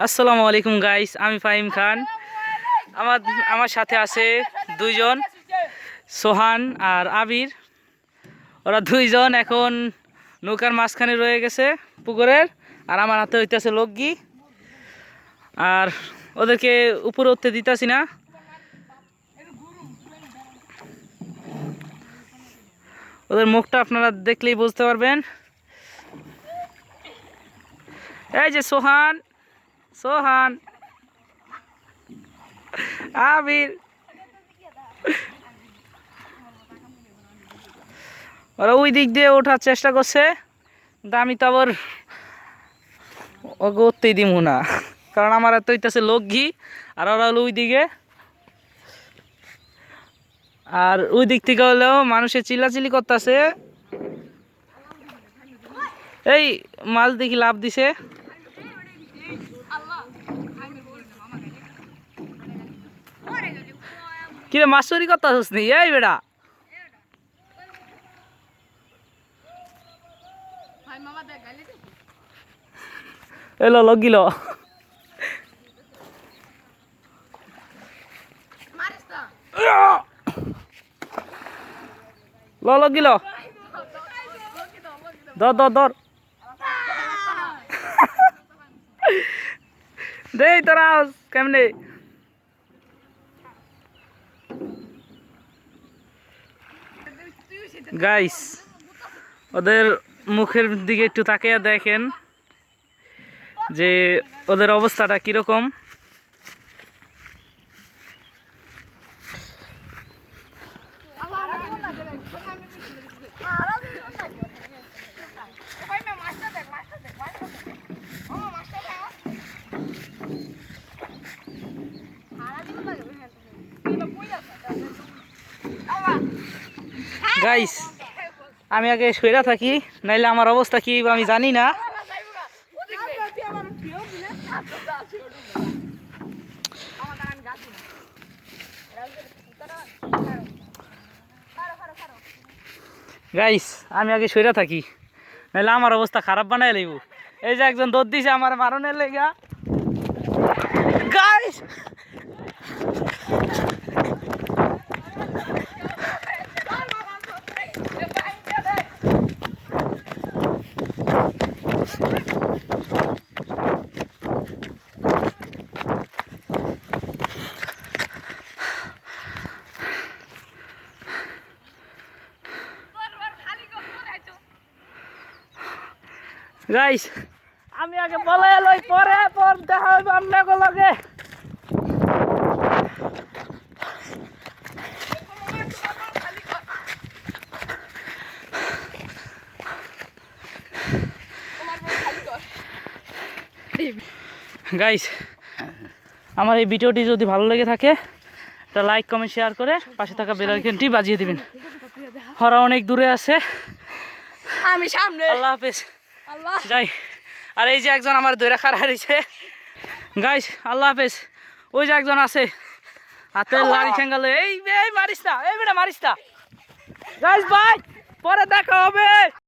আসসালামু আলাইকুম গাইস, আমি ফাহিম খান। আমার আমার সাথে আছে দুইজন, সোহান আর আবির। ওরা দুইজন এখন নৌকার মাঝখানে রয়ে গেছে পুকুরের, আর আমার হাতে হইতেছে লগি। আর ওদেরকে উপরে উঠতে দিতেছি না। ওদের মুখটা আপনারা দেখলেই বুঝতে পারবেন। এই যে সোহান, সোহান, আবির, ওরা ওই দিক দিয়ে ওঠার চেষ্টা করছে, কিন্তু আমি তো আবার ওকে উঠতেই দিব না, কারণ আমার এত হইতেছে লগি, আর ওরা হলো ওই দিকে। আর ওই দিক থেকে হলেও মানুষের চিল্লাচিল্লি করতেছে। এই মাছ দেখি লাভ দিছে। কিরে মাছ চুরি করতেছিস নি? এই বেটা এলো লগিল। লগিল, ধর ধর ধর দে তোরা কেমনে। গাইস, ওদের মুখের দিকে একটু তাকিয়ে দেখেন যে ওদের অবস্থাটা কিরকম। গাইস, আমি আগে সইরা থাকি, নাইলে আমার অবস্থা কি আমি জানি না। গাইস, আমি আগে সইরা থাকি, নাইলে আমার অবস্থা খারাপ বানাই লইব। এই যে একজন দৌড় দিছে আমার মারণের লেগা। গাইস, গাইস, আমি আগে বলে লই, পরে পর দেখা হইব আপনাকে লগে। গাইস, আমার এই ভিডিওটি যদি ভালো লেগে থাকে তা লাইক কমেন্ট শেয়ার করে পাশে থাকা বেল আইকনটি বাজিয়ে দিবেন। ওরা অনেক দূরে আছে, আমি সামনে। আল্লাহ হাফেজ, যাই। আর এই যে একজন আমার দৈরা খাড়া হারিয়েছে। গাইস, আল্লাহ হাফেজ। ওই যে একজন আছে হাতে লাড়ি ঠেঙ্গালে। এই মারিস না, এই বেটা মারিস না। গাইস ভাই, পরে দেখা হবে।